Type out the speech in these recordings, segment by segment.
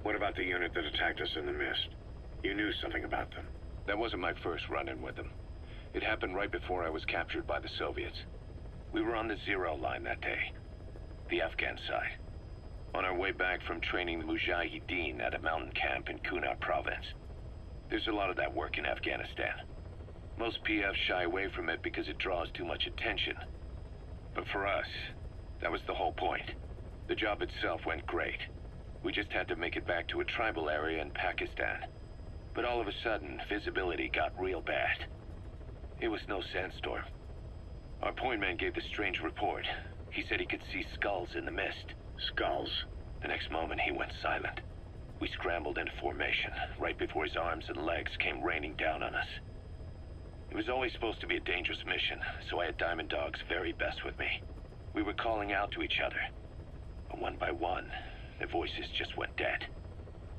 What about the unit that attacked us in the mist? You knew something about them. That wasn't my first run-in with them. It happened right before I was captured by the Soviets. We were on the Zero line that day, the Afghan side, on our way back from training the Mujahideen at a mountain camp in Kunar province. There's a lot of that work in Afghanistan. Most PFs shy away from it because it draws too much attention. But for us, that was the whole point. The job itself went great. We just had to make it back to a tribal area in Pakistan. But all of a sudden, visibility got real bad. It was no sandstorm. Our point man gave the strange report. He said he could see skulls in the mist. Skulls? The next moment, he went silent. We scrambled into formation, right before his arms and legs came raining down on us. It was always supposed to be a dangerous mission, so I had Diamond Dog's very best with me. We were calling out to each other. But one by one, the voices just went dead.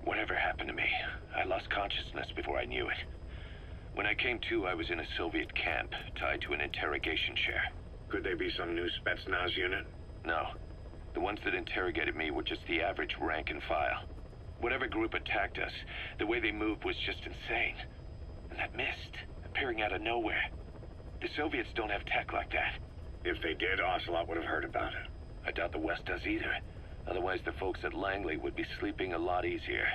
Whatever happened to me, I lost consciousness before I knew it. When I came to, I was in a Soviet camp, tied to an interrogation chair. Could they be some new Spetsnaz unit? No. The ones that interrogated me were just the average rank and file. Whatever group attacked us, the way they moved was just insane. And that mist, appearing out of nowhere. The Soviets don't have tech like that. If they did, Ocelot would have heard about it. I doubt the West does either. Otherwise, the folks at Langley would be sleeping a lot easier.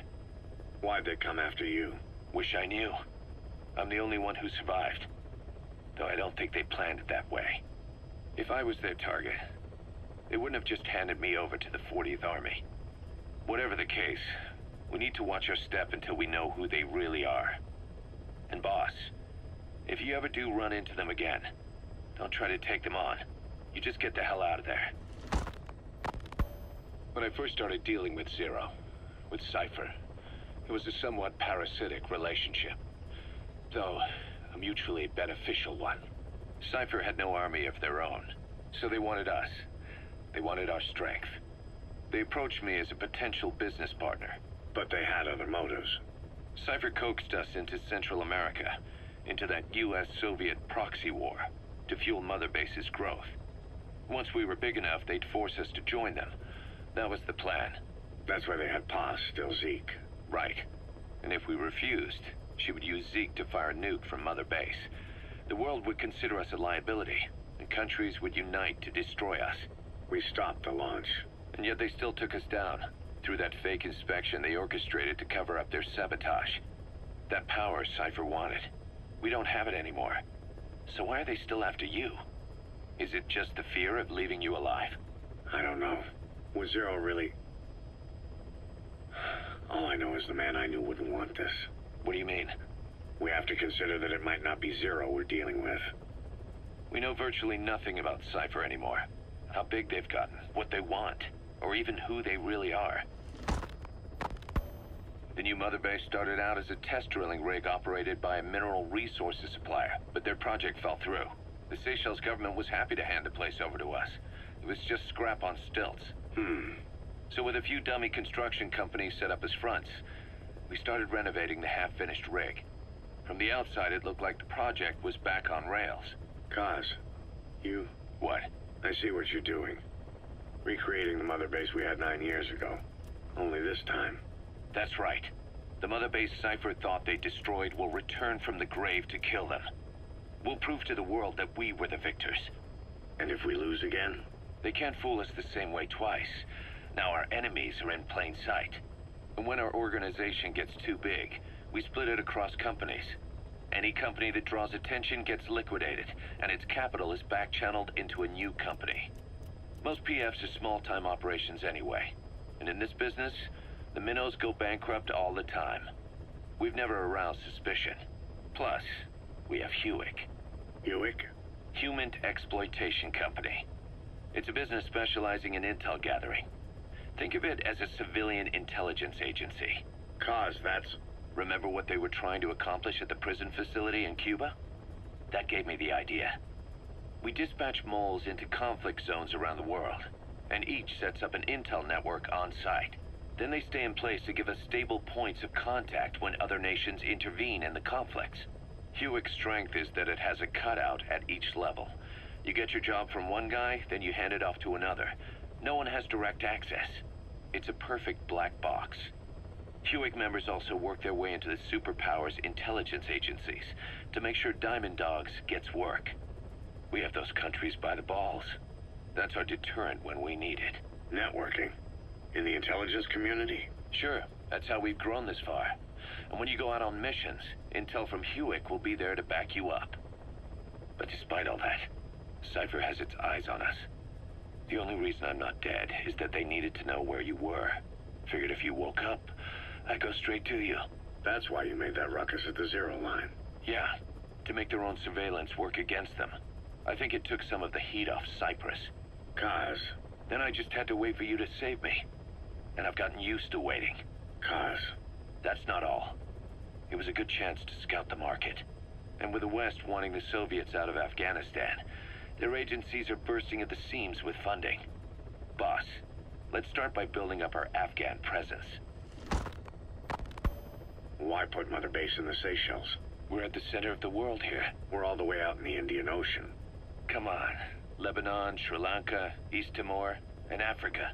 Why'd they come after you? Wish I knew. I'm the only one who survived. Though I don't think they planned it that way. If I was their target, they wouldn't have just handed me over to the 40th Army. Whatever the case, we need to watch our step until we know who they really are. And boss, if you ever do run into them again, don't try to take them on. You just get the hell out of there. When I first started dealing with Zero, with Cypher, it was a somewhat parasitic relationship. Though, a mutually beneficial one. Cypher had no army of their own, so they wanted us. They wanted our strength. They approached me as a potential business partner. But they had other motives. Cypher coaxed us into Central America, into that US-Soviet proxy war, to fuel Mother Base's growth. Once we were big enough, they'd force us to join them. That was the plan. That's why they had Paz, still Zeke. Right. And if we refused, she would use Zeke to fire a nuke from Mother Base. The world would consider us a liability, and countries would unite to destroy us. We stopped the launch. And yet they still took us down. Through that fake inspection they orchestrated to cover up their sabotage. That power Cypher wanted. We don't have it anymore. So why are they still after you? Is it just the fear of leaving you alive? I don't know. Was Zero really... All I know is the man I knew wouldn't want this. What do you mean? We have to consider that it might not be Zero we're dealing with. We know virtually nothing about Cypher anymore. How big they've gotten, what they want, or even who they really are. The new Mother Base started out as a test drilling rig operated by a mineral resources supplier, but their project fell through. The Seychelles government was happy to hand the place over to us. It was just scrap on stilts. So with a few dummy construction companies set up as fronts, we started renovating the half-finished rig. From the outside, it looked like the project was back on rails. Kaz, you... What? I see what you're doing. Recreating the Mother Base we had 9 years ago. Only this time. That's right. The Mother Base Cypher thought they destroyed will return from the grave to kill them. We'll prove to the world that we were the victors. And if we lose again? They can't fool us the same way twice. Now our enemies are in plain sight. And when our organization gets too big, we split it across companies. Any company that draws attention gets liquidated, and its capital is back-channeled into a new company. Most PFs are small-time operations anyway. And in this business, the minnows go bankrupt all the time. We've never aroused suspicion. Plus, we have Hewick. Hewick? Human Exploitation Company. It's a business specializing in intel gathering. Think of it as a civilian intelligence agency. Kaz, that's... Remember what they were trying to accomplish at the prison facility in Cuba? That gave me the idea. We dispatch moles into conflict zones around the world, and each sets up an intel network on site. Then they stay in place to give us stable points of contact when other nations intervene in the conflicts. Hewick's strength is that it has a cutout at each level. You get your job from one guy, then you hand it off to another. No one has direct access. It's a perfect black box. Hewick members also work their way into the superpowers intelligence agencies to make sure Diamond Dogs gets work. We have those countries by the balls. That's our deterrent when we need it. Networking? In the intelligence community? Sure, that's how we've grown this far. And when you go out on missions, intel from Hewick will be there to back you up. But despite all that, Cypher has its eyes on us. The only reason I'm not dead is that they needed to know where you were. Figured if you woke up, I'd go straight to you. That's why you made that ruckus at the Zero line. Yeah, to make their own surveillance work against them. I think it took some of the heat off Cyprus. Kaz. Then I just had to wait for you to save me. And I've gotten used to waiting. Kaz. That's not all. It was a good chance to scout the market. And with the West wanting the Soviets out of Afghanistan, their agencies are bursting at the seams with funding. Boss, let's start by building up our Afghan presence. Why put Mother Base in the Seychelles? We're at the center of the world here. We're all the way out in the Indian Ocean. Come on. Lebanon, Sri Lanka, East Timor, and Africa.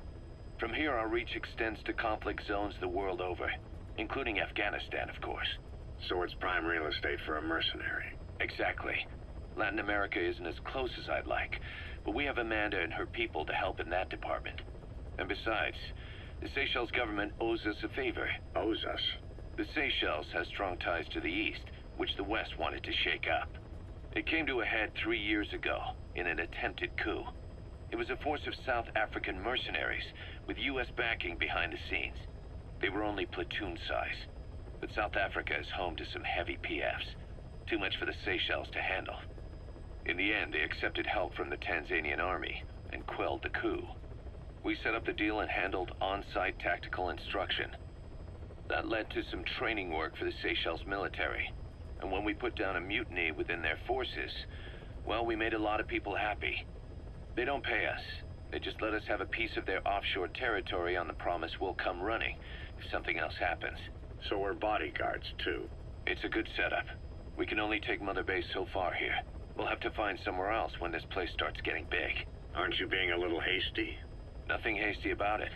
From here, our reach extends to conflict zones the world over, including Afghanistan, of course. So it's prime real estate for a mercenary. Exactly. Latin America isn't as close as I'd like, but we have Amanda and her people to help in that department. And besides, the Seychelles government owes us a favor. Owes us? The Seychelles has strong ties to the east, which the West wanted to shake up. It came to a head 3 years ago, in an attempted coup. It was a force of South African mercenaries, with U.S. backing behind the scenes. They were only platoon size, but South Africa is home to some heavy PFs. Too much for the Seychelles to handle. In the end, they accepted help from the Tanzanian army, and quelled the coup. We set up the deal and handled on-site tactical instruction. That led to some training work for the Seychelles military. And when we put down a mutiny within their forces, well, we made a lot of people happy. They don't pay us. They just let us have a piece of their offshore territory on the promise we'll come running if something else happens. So we're bodyguards, too. It's a good setup. We can only take Mother Base so far here. We'll have to find somewhere else when this place starts getting big. Aren't you being a little hasty? Nothing hasty about it.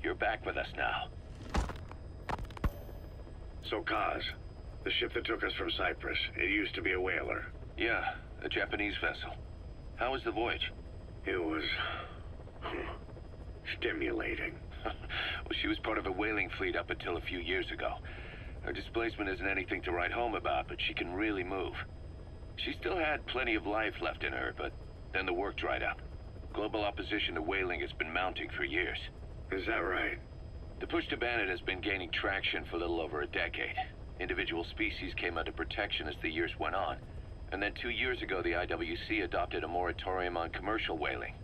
You're back with us now. So, Kaz, the ship that took us from Cyprus, it used to be a whaler. Yeah, a Japanese vessel. How was the voyage? It was... stimulating. Well, she was part of a whaling fleet up until a few years ago. Her displacement isn't anything to write home about, but she can really move. She still had plenty of life left in her, but then the work dried up. Global opposition to whaling has been mounting for years. Is that right? The push to ban it has been gaining traction for a little over a decade. Individual species came under protection as the years went on. And then 2 years ago, the IWC adopted a moratorium on commercial whaling.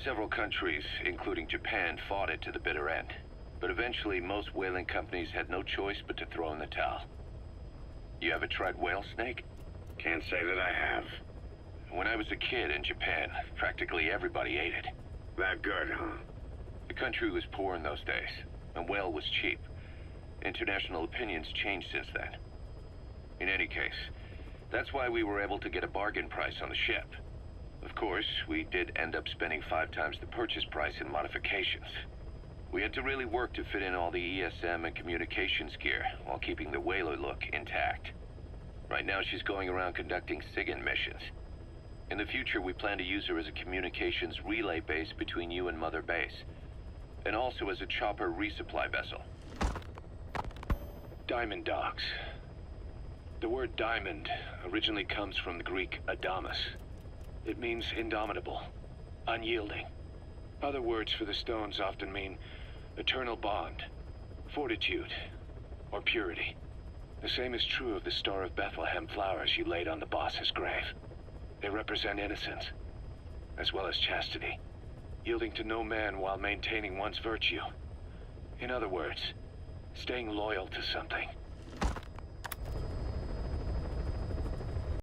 Several countries, including Japan, fought it to the bitter end. But eventually, most whaling companies had no choice but to throw in the towel. You ever tried whale snake? Can't say that I have. When I was a kid in Japan, practically everybody ate it. That good, huh? The country was poor in those days, and whale was cheap. International opinions changed since then. In any case, that's why we were able to get a bargain price on the ship. Of course, we did end up spending 5 times the purchase price in modifications. We had to really work to fit in all the ESM and communications gear while keeping the whaler look intact. Right now, she's going around conducting SIGINT missions. In the future, we plan to use her as a communications relay base between you and Mother Base, and also as a chopper resupply vessel. Diamond Dogs. The word diamond originally comes from the Greek adamas. It means indomitable, unyielding. Other words for the stones often mean eternal bond, fortitude, or purity. The same is true of the Star of Bethlehem flowers you laid on the boss's grave. They represent innocence, as well as chastity, yielding to no man while maintaining one's virtue. In other words, staying loyal to something.